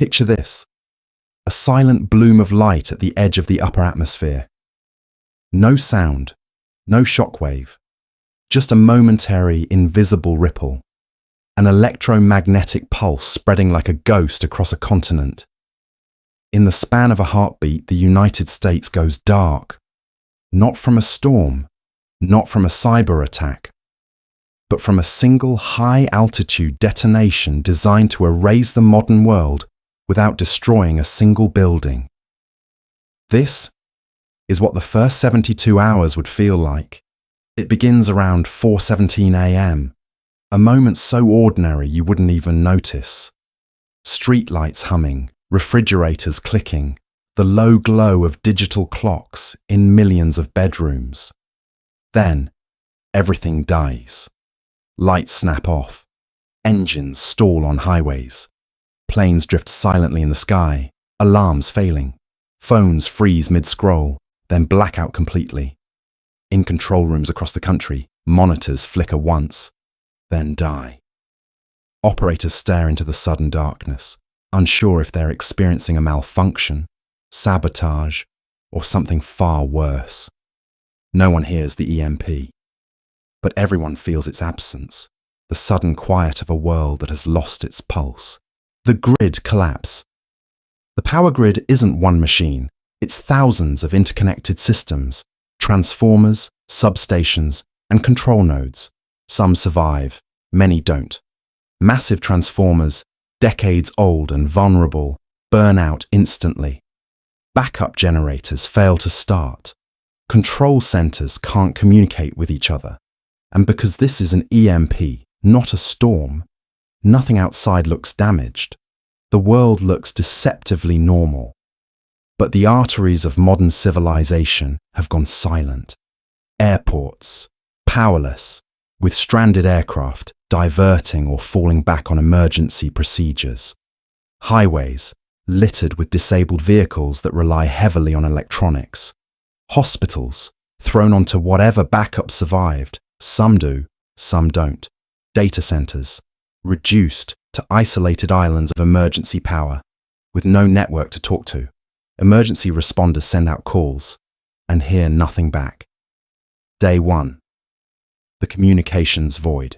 Picture this: a silent bloom of light at the edge of the upper atmosphere. No sound, no shockwave, just a momentary, invisible ripple, an electromagnetic pulse spreading like a ghost across a continent. In the span of a heartbeat, the United States goes dark, not from a storm, not from a cyber attack, but from a single high-altitude detonation designed to erase the modern world without destroying a single building. This is what the first 72 hours would feel like. It begins around 4:17 a.m., a moment so ordinary you wouldn't even notice. Streetlights humming, refrigerators clicking, the low glow of digital clocks in millions of bedrooms. Then, everything dies. Lights snap off. Engines stall on highways. Planes drift silently in the sky, alarms failing. Phones freeze mid-scroll, then black out completely. In control rooms across the country, monitors flicker once, then die. Operators stare into the sudden darkness, unsure if they're experiencing a malfunction, sabotage, or something far worse. No one hears the EMP, but everyone feels its absence, the sudden quiet of a world that has lost its pulse. The grid collapse. The power grid isn't one machine, it's thousands of interconnected systems, transformers, substations, and control nodes. Some survive, many don't. Massive transformers, decades old and vulnerable, burn out instantly. Backup generators fail to start. Control centers can't communicate with each other. And because this is an EMP, not a storm, nothing outside looks damaged. The world looks deceptively normal. But the arteries of modern civilization have gone silent. Airports, powerless, with stranded aircraft diverting or falling back on emergency procedures. Highways, littered with disabled vehicles that rely heavily on electronics. Hospitals, thrown onto whatever backup survived. Some do, some don't. Data centers, reduced to isolated islands of emergency power, with no network to talk to. Emergency responders send out calls and hear nothing back. Day 1. The communications void.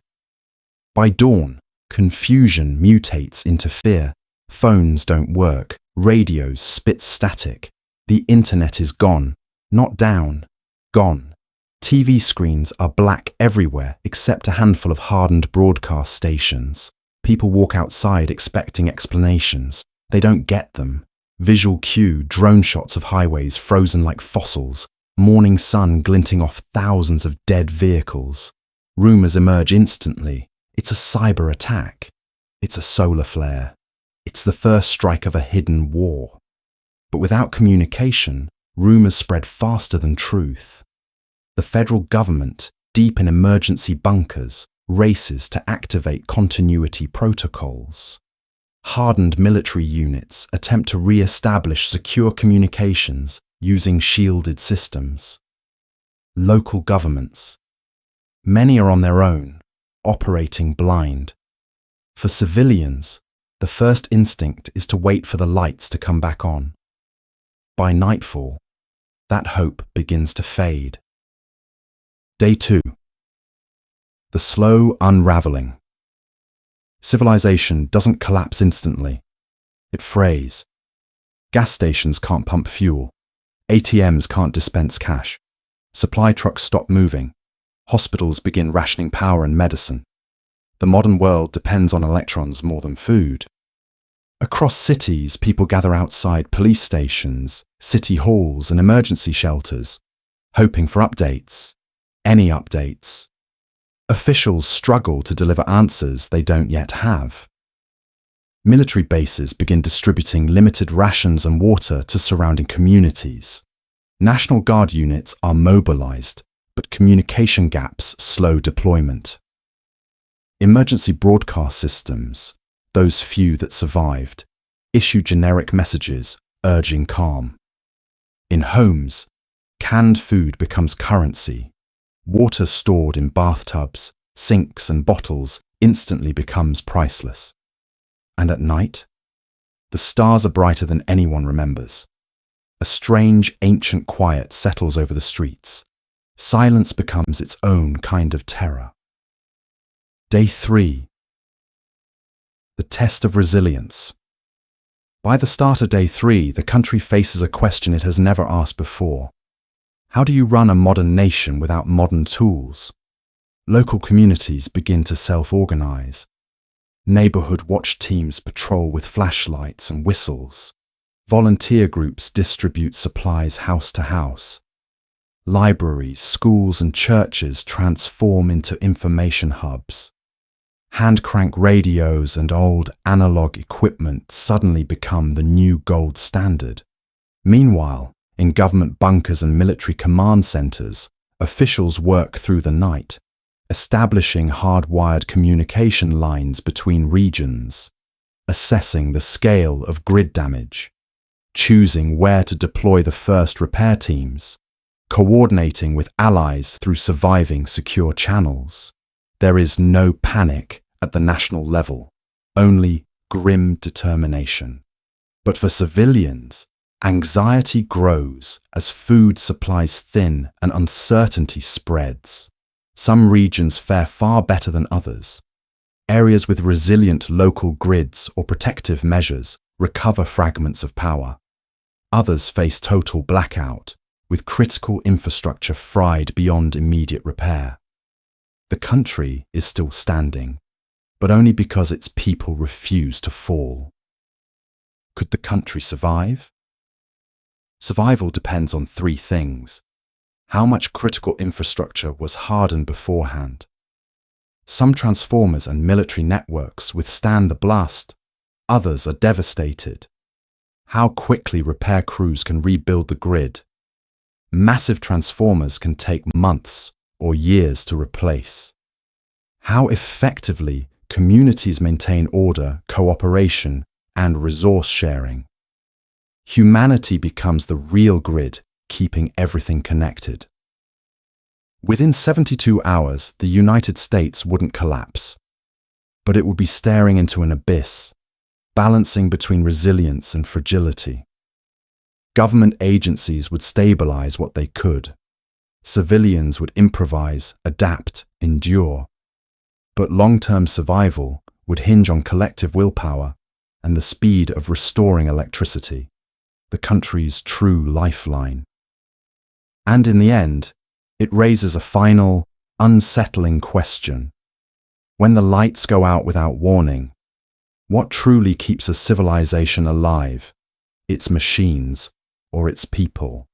By dawn, confusion mutates into fear. Phones don't work, radios spit static. The internet is gone, not down, gone. TV screens are black everywhere except a handful of hardened broadcast stations. People walk outside expecting explanations. They don't get them. Visual cue, drone shots of highways frozen like fossils, morning sun glinting off thousands of dead vehicles. Rumors emerge instantly. It's a cyber attack. It's a solar flare. It's the first strike of a hidden war. But without communication, rumors spread faster than truth. The federal government, deep in emergency bunkers, races to activate continuity protocols. Hardened military units attempt to re-establish secure communications using shielded systems. Local governments. Many are on their own, operating blind. For civilians, the first instinct is to wait for the lights to come back on. By nightfall, that hope begins to fade. Day 2. The slow unraveling. Civilization doesn't collapse instantly. It frays. Gas stations can't pump fuel. ATMs can't dispense cash. Supply trucks stop moving. Hospitals begin rationing power and medicine. The modern world depends on electrons more than food. Across cities, people gather outside police stations, city halls, and emergency shelters, hoping for updates. Any updates. Officials struggle to deliver answers they don't yet have. Military bases begin distributing limited rations and water to surrounding communities. National Guard units are mobilized, but communication gaps slow deployment. Emergency broadcast systems, those few that survived, issue generic messages urging calm. In homes, canned food becomes currency. Water stored in bathtubs, sinks and bottles instantly becomes priceless. And at night, The stars are brighter than anyone remembers. A strange, ancient quiet settles over the streets. Silence becomes its own kind of terror. Day 3. The test of resilience. By the start of day 3, the country faces a question it has never asked before. How do you run a modern nation without modern tools? Local communities begin to self-organize. Neighborhood watch teams patrol with flashlights and whistles. Volunteer groups distribute supplies house to house. Libraries, schools, and churches transform into information hubs. Hand-crank radios and old analog equipment suddenly become the new gold standard. Meanwhile, in government bunkers and military command centers, officials work through the night, establishing hardwired communication lines between regions, assessing the scale of grid damage, choosing where to deploy the first repair teams, coordinating with allies through surviving secure channels. There is no panic at the national level, only grim determination. But for civilians, anxiety grows as food supplies thin and uncertainty spreads. Some regions fare far better than others. Areas with resilient local grids or protective measures recover fragments of power. Others face total blackout, with critical infrastructure fried beyond immediate repair. The country is still standing, but only because its people refuse to fall. Could the country survive? Survival depends on 3 things. How much critical infrastructure was hardened beforehand? Some transformers and military networks withstand the blast, others are devastated. How quickly repair crews can rebuild the grid? Massive transformers can take months or years to replace. How effectively communities maintain order, cooperation, and resource sharing? Humanity becomes the real grid, keeping everything connected. Within 72 hours, the United States wouldn't collapse, but it would be staring into an abyss, balancing between resilience and fragility. Government agencies would stabilize what they could. Civilians would improvise, adapt, endure. But long-term survival would hinge on collective willpower and the speed of restoring electricity, the country's true lifeline. And in the end, it raises a final, unsettling question. When the lights go out without warning, what truly keeps a civilization alive? Its machines or its people?